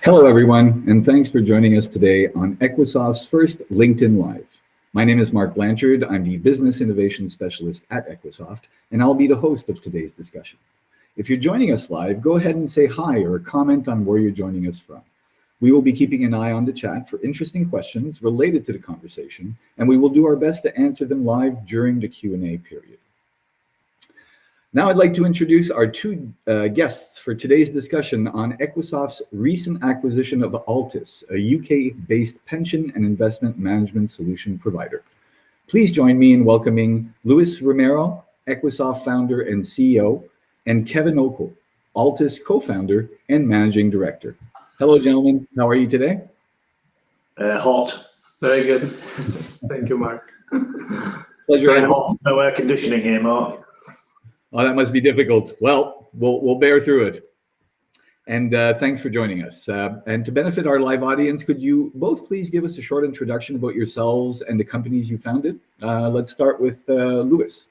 Hello, everyone, and thanks for joining us today on Equisoft's first LinkedIn Live. My name is Mark Blanchard. I'm the Business Innovation Specialist at Equisoft, and I'll be the host of today's discussion. If you're joining us live, go ahead and say hi or comment on where you're joining us from. We will be keeping an eye on the chat for interesting questions related to the conversation, and we will do our best to answer them live during the Q&A period. Now I'd like to introduce our two guests for today's discussion on Equisoft's recent acquisition of Altus, a UK-based pension and investment management solution provider. Please join me in welcoming Luis Romero, Equisoft founder and CEO, and Kevin Okel, Altus co-founder and managing director. Hello, gentlemen. How are you today? Hot. Very good. Thank you, Mark. Pleasure. Very hot. No air conditioning here, Mark. Oh, that must be difficult. Well, we'll bear through it. And thanks for joining us. And to benefit our live audience, could you both please give us a short introduction about yourselves and the companies you founded? Let's start with Luis.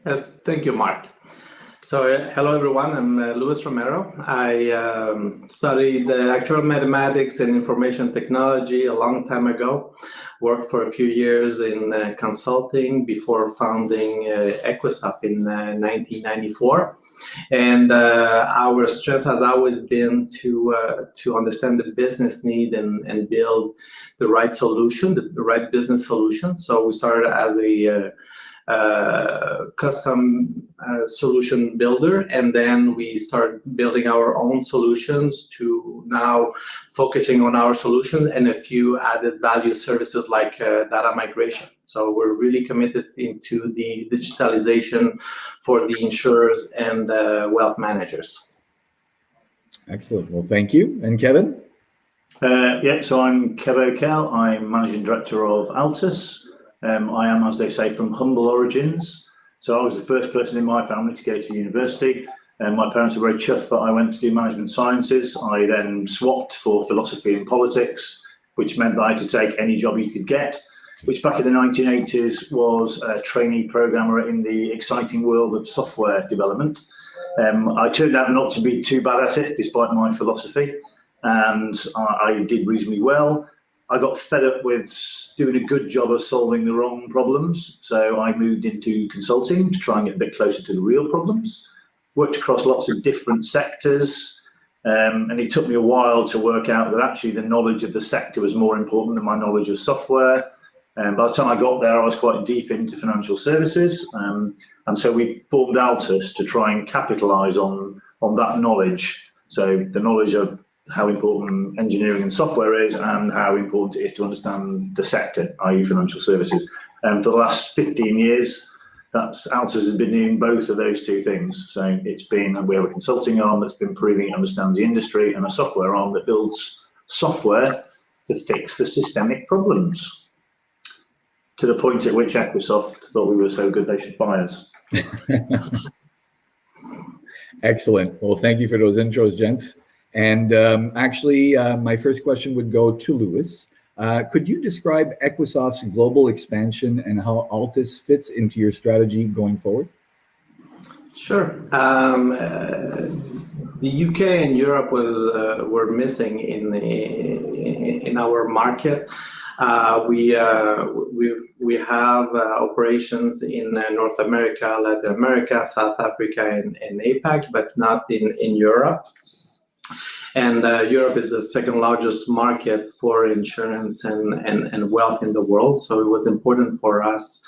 Yes, thank you, Mark. So hello, everyone. I'm Luis Romero. I studied actuarial mathematics and information technology a long time ago. Worked for a few years in consulting before founding Equisoft in 1994. And our strength has always been to understand the business need and build the right solution, the right business solution. So we started as a custom solution builder, and then we started building our own solutions to now focusing on our solution and a few added value services like data migration. So we're really committed into the digitalization for the insurers and wealth managers. Excellent. Well, thank you. And Kevin? So I'm Kevin Okel. I'm managing director of Altus. I am, as they say, from humble origins. So I was the first person in my family to go to university. My parents were very chuffed that I went to do management sciences. I then swapped for philosophy and politics, which meant that I had to take any job you could get, which back in the 1980s was a trainee programmer in the exciting world of software development. I turned out not to be too bad at it, despite my philosophy, and I did reasonably well. I got fed up with doing a good job of solving the wrong problems, so I moved into consulting to try and get a bit closer to the real problems. Worked across lots of different sectors, and it took me a while to work out that actually the knowledge of the sector was more important than my knowledge of software. And by the time I got there, I was quite deep into financial services, and so we formed Altus to try and capitalize on that knowledge. So the knowledge of how important engineering and software is and how important it is to understand the sector, i.e. financial services. And for the last 15 years, Altus has been doing both of those two things. So we have a consulting arm that's been proving it understands the industry, and a software arm that builds software to fix the systemic problems. To the point at which Equisoft thought we were so good they should buy us. Excellent. Well, thank you for those intros, gents. And my first question would go to Luis. Could you describe Equisoft's global expansion and how Altus fits into your strategy going forward? Sure. The UK and Europe were missing in our market. We have operations in North America, Latin America, South Africa, and APAC, but not in Europe. And Europe is the second largest market for insurance and wealth in the world. So it was important for us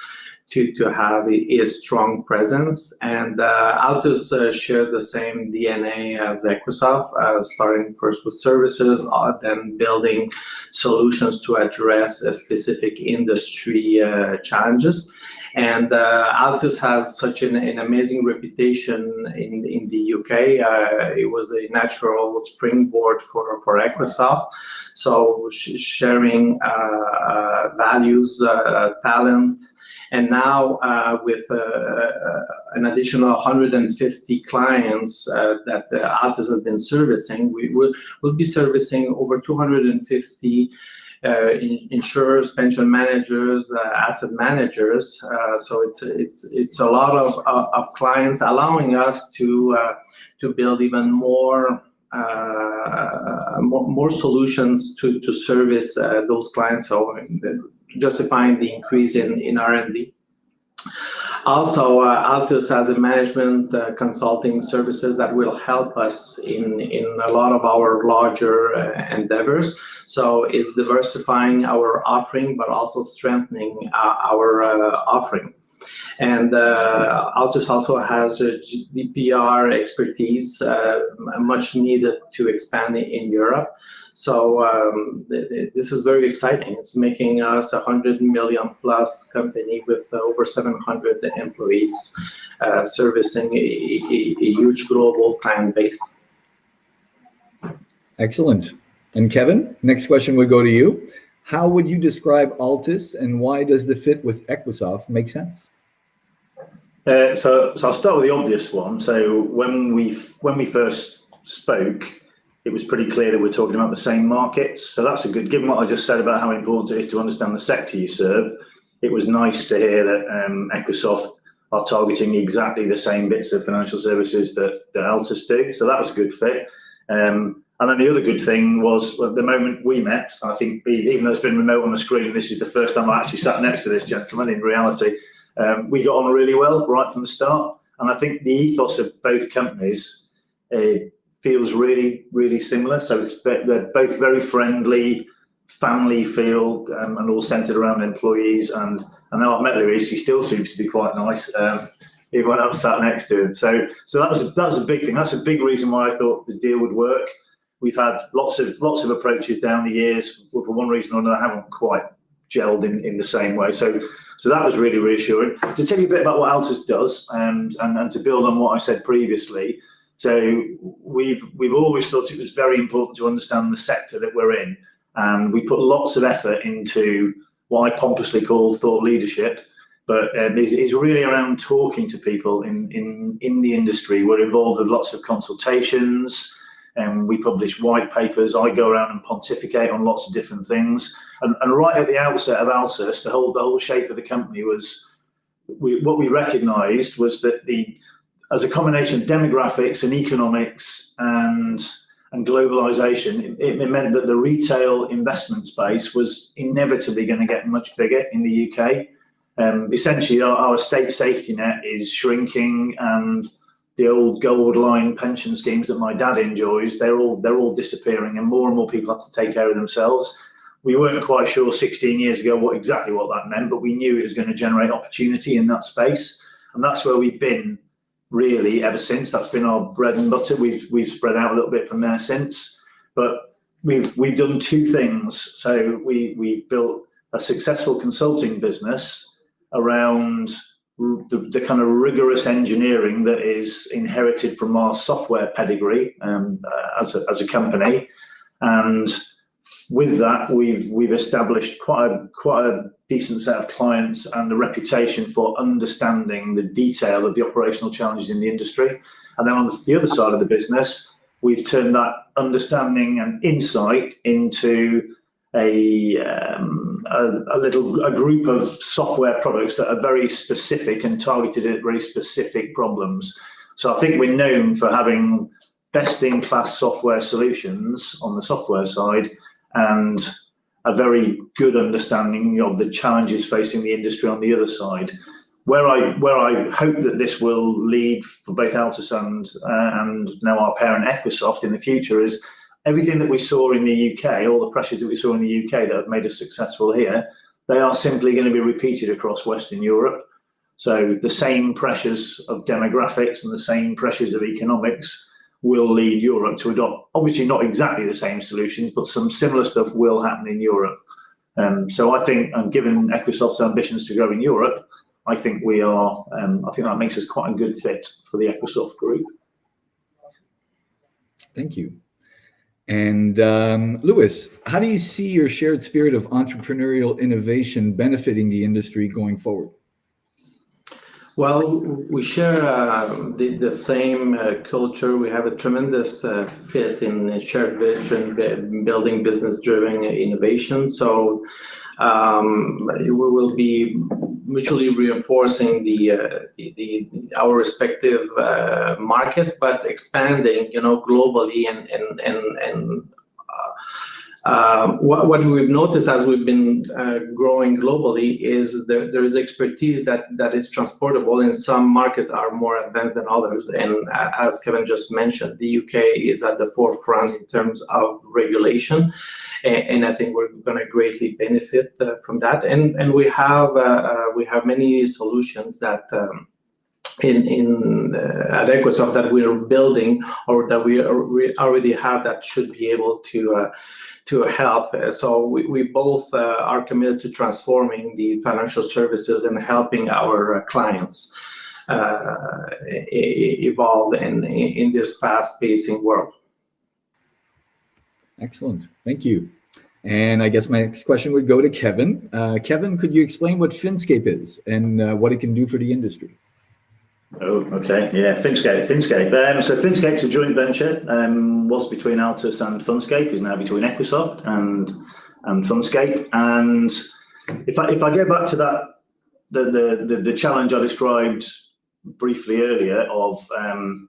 to have a strong presence. And Altus shares the same DNA as Equisoft, starting first with services, then building solutions to address specific industry challenges. And Altus has such an amazing reputation in the UK. It was a natural springboard for Equisoft. So sharing values, talent, and now with an additional 150 clients that Altus has been servicing, we'll be servicing over 250 insurers, pension managers, asset managers. So it's a lot of clients, allowing us to build even more more solutions to service those clients, so justifying the increase in R&D. Also, Altus has a management consulting services that will help us in a lot of our larger endeavors. So it's diversifying our offering, but also strengthening our offering. And Altus also has a GDPR expertise, much needed to expand in Europe. So this is very exciting. It's making us a 100 million plus company with over 700 employees, servicing a huge global client base. Excellent. And Kevin, next question would go to you. How would you describe Altus, and why does the fit with Equisoft make sense? So I'll start with the obvious one. So when we first spoke, it was pretty clear that we're talking about the same markets. So that's a good, given what I just said about how important it is to understand the sector you serve, it was nice to hear that Equisoft are targeting exactly the same bits of financial services that Altus do. So that was a good fit. And then the other good thing was, well, the moment we met, I think even though it's been remote on the screen, this is the first time I actually sat next to this gentleman in reality. We got on really well right from the start. And I think the ethos of both companies feels really, really similar. So they're both very friendly, family feel, and all centered around employees. And I know I've met Luis, he still seems to be quite nice, even when I was sat next to him. So that was a big thing. That's a big reason why I thought the deal would work. We've had lots of approaches down the years. For one reason or another, haven't quite gelled in the same way. So that was really reassuring. To tell you a bit about what Altus does, and to build on what I said previously, so we've always thought it was very important to understand the sector that we're in, and we put lots of effort into what I pompously call thought leadership, but is really around talking to people in the industry. We're involved with lots of consultations, and we publish white papers. I go around and pontificate on lots of different things. And right at the outset of Altus, the whole shape of the company was, what we recognised was that as a combination of demographics and economics and globalisation, it meant that the retail investment space was inevitably going to get much bigger in the UK. Essentially, our state safety net is shrinking, and the old gold line pension schemes that my dad enjoys, they're all disappearing, and more people have to take care of themselves. We weren't quite sure 16 years ago exactly what that meant, but we knew it was going to generate opportunity in that space, and that's where we've been really ever since. That's been our bread and butter. We've spread out a little bit from there since, but we've done two things. So we've built a successful consulting business around the kind of rigorous engineering that is inherited from our software pedigree as a company, and with that, we've established quite a decent set of clients and a reputation for understanding the detail of the operational challenges in the industry. And then on the other side of the business, we've turned that understanding and insight into a group of software products that are very specific and targeted at very specific problems. So I think we're known for having best-in-class software solutions on the software side, and a very good understanding of the challenges facing the industry on the other side. Where I hope that this will lead for both Altus and now our parent Equisoft in the future is everything that we saw in the UK, all the pressures that we saw in the UK that have made us successful here, they are simply going to be repeated across Western Europe. So the same pressures of demographics and the same pressures of economics will lead Europe to adopt, obviously not exactly the same solutions, but some similar stuff will happen in Europe. So I think, and given Equisoft's ambitions to grow in Europe, I think I think that makes us quite a good fit for the Equisoft group. Thank you. And Luis, how do you see your shared spirit of entrepreneurial innovation benefiting the industry going forward? Well, we share the same culture. We have a tremendous fit in shared vision, building business-driven innovation. So we will be mutually reinforcing our respective markets, but expanding, globally. What we've noticed as we've been growing globally is there is expertise that is transportable, and some markets are more advanced than others. And as Kevin just mentioned, the UK is at the forefront in terms of regulation, and I think we're going to greatly benefit from that. And we have many solutions that at Equisoft that we are building, or that we already have, that should be able to help. So we both are committed to transforming the financial services and helping our clients evolve in this fast-pacing world. Excellent, thank you. And I guess my next question would go to Kevin. Kevin, could you explain what Finscape is and what it can do for the industry? Oh, okay. Yeah, Finscape. So Finscape's a joint venture. Was between Altus and Fundscape. Is now between Equisoft and Fundscape. And if I go back to that, the challenge I described briefly earlier of an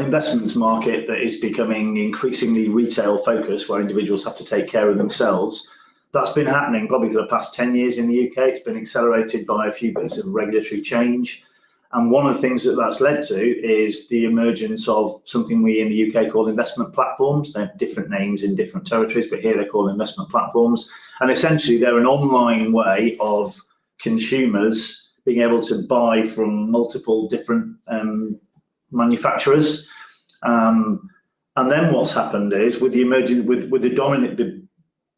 investments market that is becoming increasingly retail focused, where individuals have to take care of themselves. That's been happening probably for the past 10 years in the UK. It's been accelerated by a few bits of regulatory change. And one of the things that's led to is the emergence of something we in the UK call investment platforms. They have different names in different territories, but here they're called investment platforms. And essentially, they're an online way of consumers being able to buy from multiple different manufacturers. And then what's happened is, with the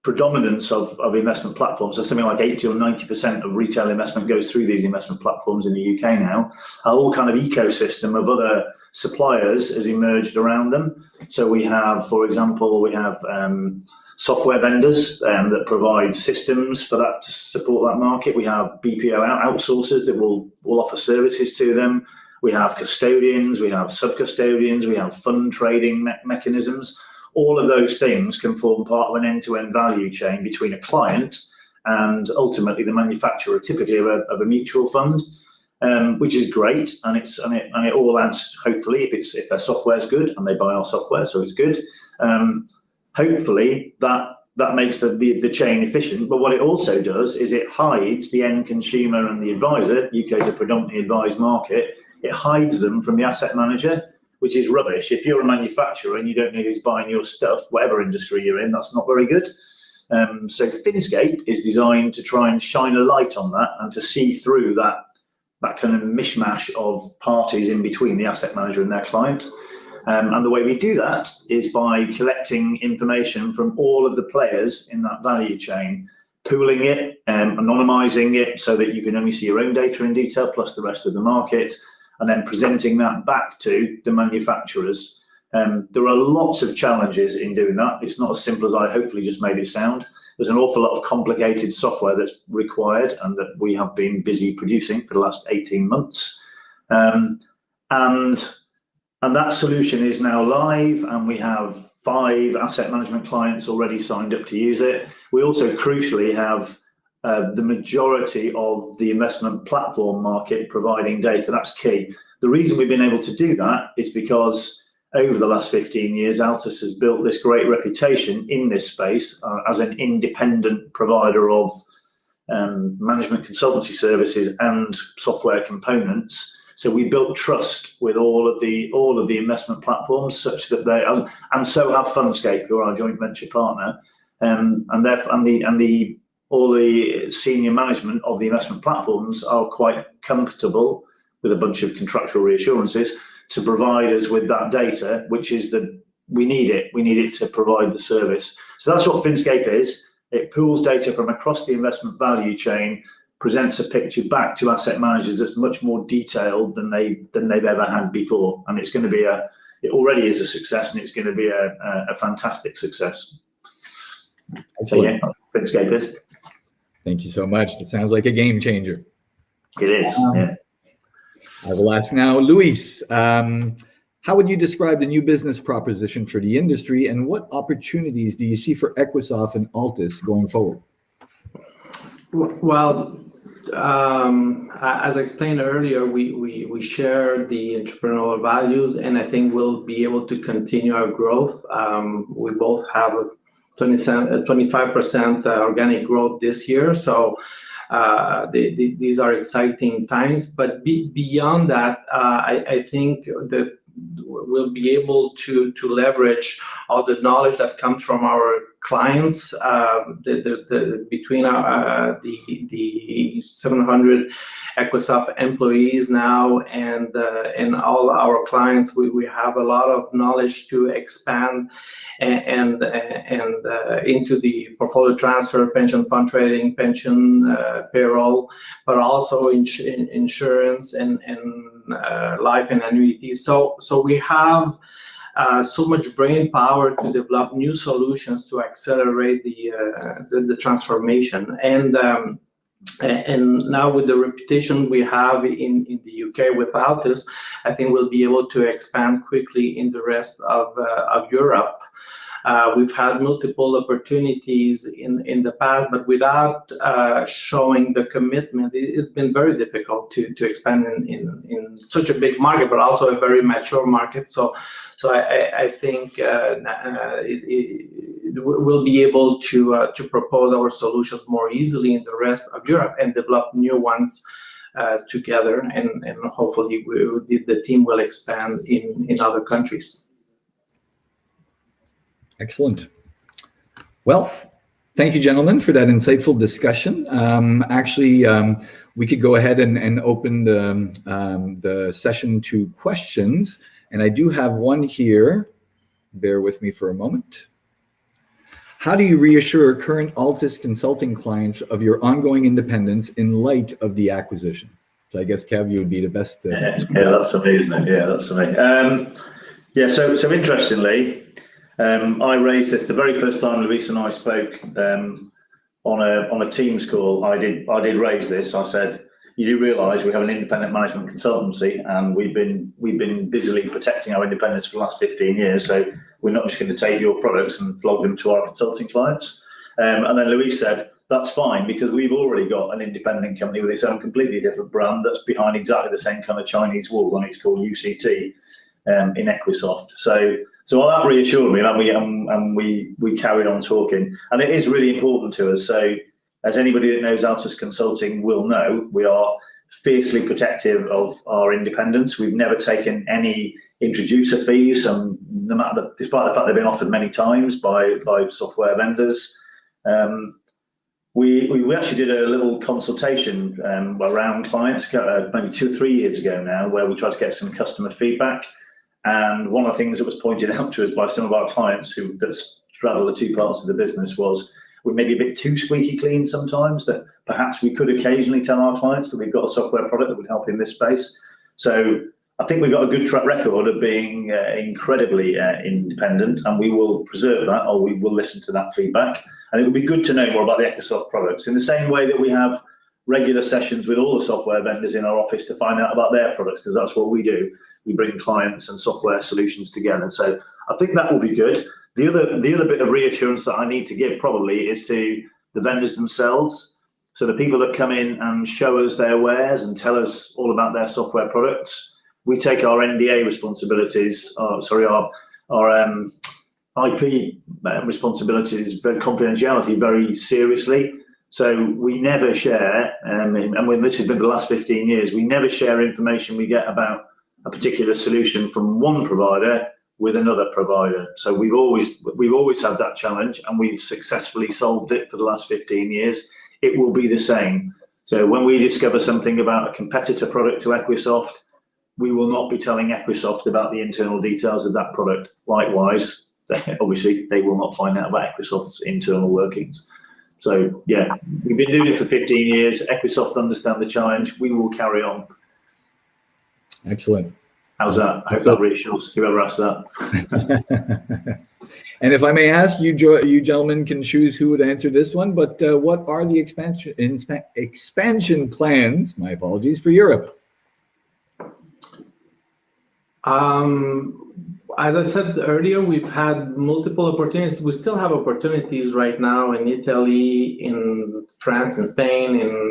predominance of investment platforms, so something like 80 or 90% of retail investment goes through these investment platforms in the UK now, a whole kind of ecosystem of other suppliers has emerged around them. So we have, for example, software vendors that provide systems for that, to support that market. We have BPO outsourcers that will offer services to them. We have custodians, we have sub-custodians, we have fund trading mechanisms. All of those things can form part of an end-to-end value chain between a client and ultimately the manufacturer, typically of a mutual fund, which is great. And it all adds, hopefully, if their software is good and they buy our software, so it's good. Hopefully that makes the chain efficient. But what it also does is it hides the end consumer and the advisor. UK is a predominantly advised market. It hides them from the asset manager, which is rubbish. If you're a manufacturer and you don't know who's buying your stuff, whatever industry you're in, that's not very good. So Finscape is designed to try and shine a light on that and to see through that kind of mishmash of parties in between the asset manager and their client. And the way we do that is by collecting information from all of the players in that value chain, pooling it, anonymizing it so that you can only see your own data in detail plus the rest of the market, and then presenting that back to the manufacturers. There are lots of challenges in doing that. It's not as simple as I hopefully just made it sound. There's an awful lot of complicated software that's required and that we have been busy producing for the last 18 months. And that solution is now live, and we have 5 asset management clients already signed up to use it. We also crucially have the majority of the investment platform market providing data. That's key. The reason we've been able to do that is because over the last 15 years, Altus has built this great reputation in this space as an independent provider of management consultancy services and software components. So we built trust with all of the investment platforms, such that they and so have Fundscape, who are our joint venture partner, all the senior management of the investment platforms are quite comfortable with a bunch of contractual reassurances to provide us with that data, which is we need it to provide the service. So that's what Finscape is. It pools data from across the investment value chain, presents a picture back to asset managers that's much more detailed than they've ever had before, and it's going to be it already is a success, and it's going to be a fantastic success. Excellent. So yeah, Finscape is. Thank you so much. That sounds like a game changer. It is. Yeah. I will ask now, Luis, how would you describe the new business proposition for the industry, and what opportunities do you see for Equisoft and Altus going forward? Well, as I explained earlier, we share the entrepreneurial values, and I think we'll be able to continue our growth. We both have a 25% organic growth this year, so these are exciting times. But beyond that, I think that we'll be able to leverage all the knowledge that comes from our clients, between the 700 Equisoft employees now and all our clients. We have a lot of knowledge to expand and into the portfolio transfer, pension fund trading, pension payroll, but also insurance and life and annuities. So we have so much brain power to develop new solutions to accelerate the transformation. And now with the reputation we have in the UK with Altus, I think we'll be able to expand quickly in the rest of Europe. We've had multiple opportunities in the past, but without showing the commitment, it's been very difficult to expand in such a big market, but also a very mature market. So I think we'll be able to propose our solutions more easily in the rest of Europe and develop new ones together, and hopefully the team will expand in other countries. Excellent. Well, thank you, gentlemen, for that insightful discussion. We could go ahead and open the session to questions. And I do have one here. Bear with me for a moment. How do you reassure current Altus consulting clients of your ongoing independence in light of the acquisition? So I guess, Kev, you would be the best. Yeah, that's for me, isn't it? Yeah, that's for me. So interestingly, I raised this the very first time Luis and I spoke on a Teams call. I did raise this. I said, you do realise we have an independent management consultancy, and we've been busily protecting our independence for the last 15 years. So we're not just going to take your products and flog them to our consulting clients. And then Luis said, that's fine, because we've already got an independent company with its own completely different brand that's behind exactly the same kind of Chinese wall, and it's called UCT in Equisoft. So all that reassured me, and we carried on talking. And it is really important to us. So as anybody that knows Altus Consulting will know, we are fiercely protective of our independence. We've never taken any introducer fees, despite the fact they've been offered many times by software vendors. We actually did a little consultation around clients maybe 2 or 3 years ago now, where we tried to get some customer feedback. And one of the things that was pointed out to us by some of our clients that straddle the two parts of the business was we're maybe a bit too squeaky clean sometimes, that perhaps we could occasionally tell our clients that we've got a software product that would help in this space. So I think we've got a good track record of being incredibly independent, and we will preserve that, or we will listen to that feedback. And it would be good to know more about the Equisoft products, in the same way that we have regular sessions with all the software vendors in our office to find out about their products, because that's what we do. We bring clients and software solutions together. So I think that will be good. The other bit of reassurance that I need to give probably is to the vendors themselves. So the people that come in and show us their wares and tell us all about their software products, we take our NDA responsibilities, our IP responsibilities, confidentiality very seriously. So we never share, and when this has been the last 15 years, we never share information we get about a particular solution from one provider with another provider. So we've always had that challenge, and we've successfully solved it for the last 15 years. It will be the same. So when we discover something about a competitor product to Equisoft, we will not be telling Equisoft about the internal details of that product. Likewise, obviously, they will not find out about Equisoft's internal workings. So yeah, we've been doing it for 15 years. Equisoft understand the challenge. We will carry on. Excellent. How's that? I hope that reassures whoever asked that. And if I may ask, you gentlemen can choose who would answer this one, but what are the expansion plans, my apologies, for Europe? as I said earlier, we've had multiple opportunities. We still have opportunities right now in Italy, in France, in Spain, in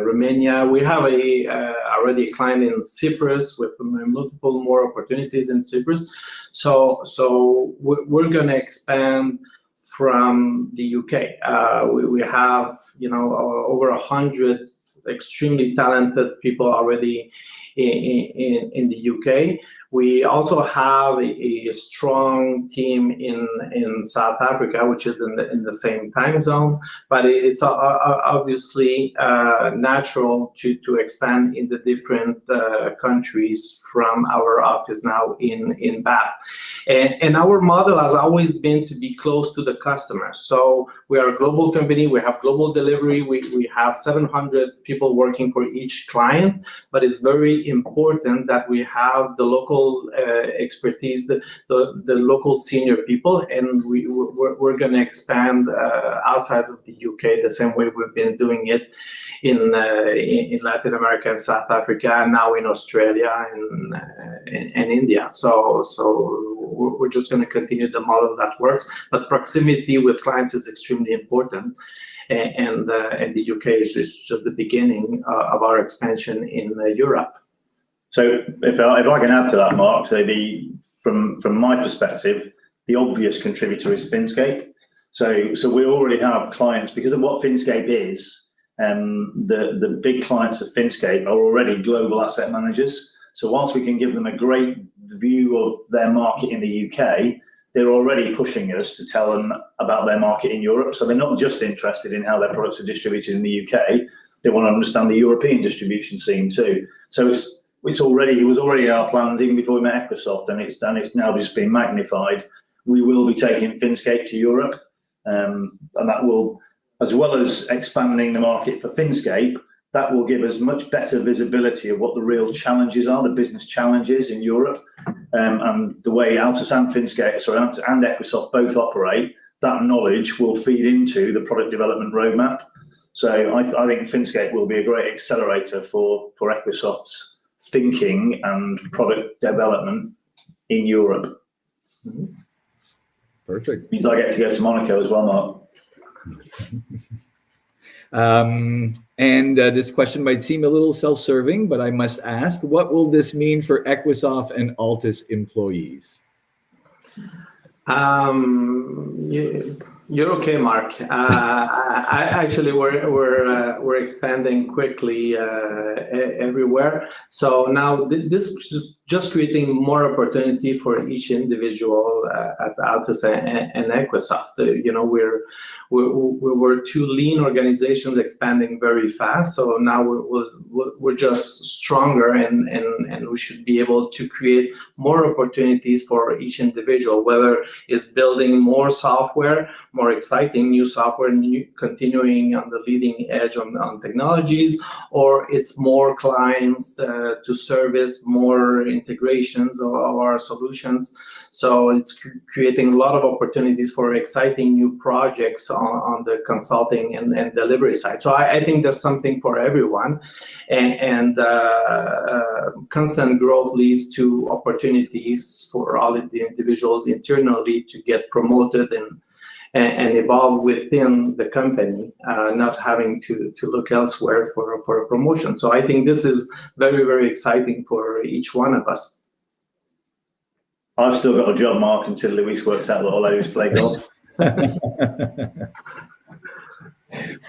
Romania. We have already a client in Cyprus with multiple more opportunities in Cyprus. So we're going to expand from the UK. We have, over 100 extremely talented people already in the UK. We also have a strong team in South Africa, which is in the same time zone, but it's obviously natural to expand in the different countries from our office now in Bath. And our model has always been to be close to the customer. So we are a global company, we have global delivery, we have 700 people working for each client, but it's very important that we have the local expertise, the local senior people, and we're going to expand outside of the UK the same way we've been doing it in Latin America and South Africa, and now in Australia and India. So we're just going to continue the model that works, but proximity with clients is extremely important. And the UK is just the beginning of our expansion in Europe. So if I can add to that, Mark, so from my perspective, the obvious contributor is Finscape. So we already have clients because of what Finscape is. The big clients of Finscape are already global asset managers. So whilst we can give them a great view of their market in the UK, they're already pushing us to tell them about their market in Europe. So they're not just interested in how their products are distributed in the UK. They want to understand the European distribution scene too. So it was already in our plans even before we met Equisoft, and it's now just been magnified. We will be taking Finscape to Europe, and that will, as well as expanding the market for Finscape, that will give us much better visibility of what the real challenges are, the business challenges in Europe, and the way Altus and Finscape, and Equisoft both operate. That knowledge will feed into the product development roadmap. So I think Finscape will be a great accelerator for Equisoft's thinking and product development in Europe. Perfect. Means I get to go to Monaco as well, Mark. And this question might seem a little self-serving, but I must ask, what will this mean for Equisoft and Altus employees? You're okay, Mark. Actually, we're expanding quickly everywhere. So now this is just creating more opportunity for each individual at Altus and Equisoft. We were two lean organizations expanding very fast. So now we're just stronger, and we should be able to create more opportunities for each individual, whether it's building more software, more exciting new software, continuing on the leading edge on technologies, or it's more clients to service, more integrations of our solutions. So it's creating a lot of opportunities for exciting new projects on the consulting and delivery side. So I think there's something for everyone, and constant growth leads to opportunities for all of the individuals internally to get promoted and evolve within the company, not having to look elsewhere for a promotion. So I think this is very, very exciting for each one of us. I've still got a job, Mark, until Luis works out that all I do is play golf.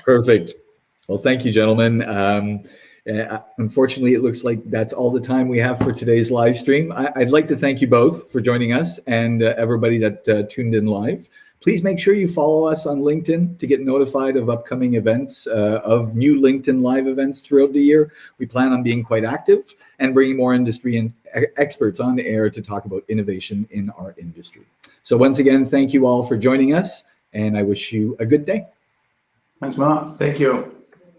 Perfect. Well, thank you, gentlemen. Unfortunately, it looks like that's all the time we have for today's live stream. I'd like to thank you both for joining us, and everybody that tuned in live. Please make sure you follow us on LinkedIn to get notified of upcoming events, of new LinkedIn Live events throughout the year. We plan on being quite active and bringing more industry and experts on the air to talk about innovation in our industry. So once again, thank you all for joining us, and I wish you a good day. Thanks, Mark. Thank you.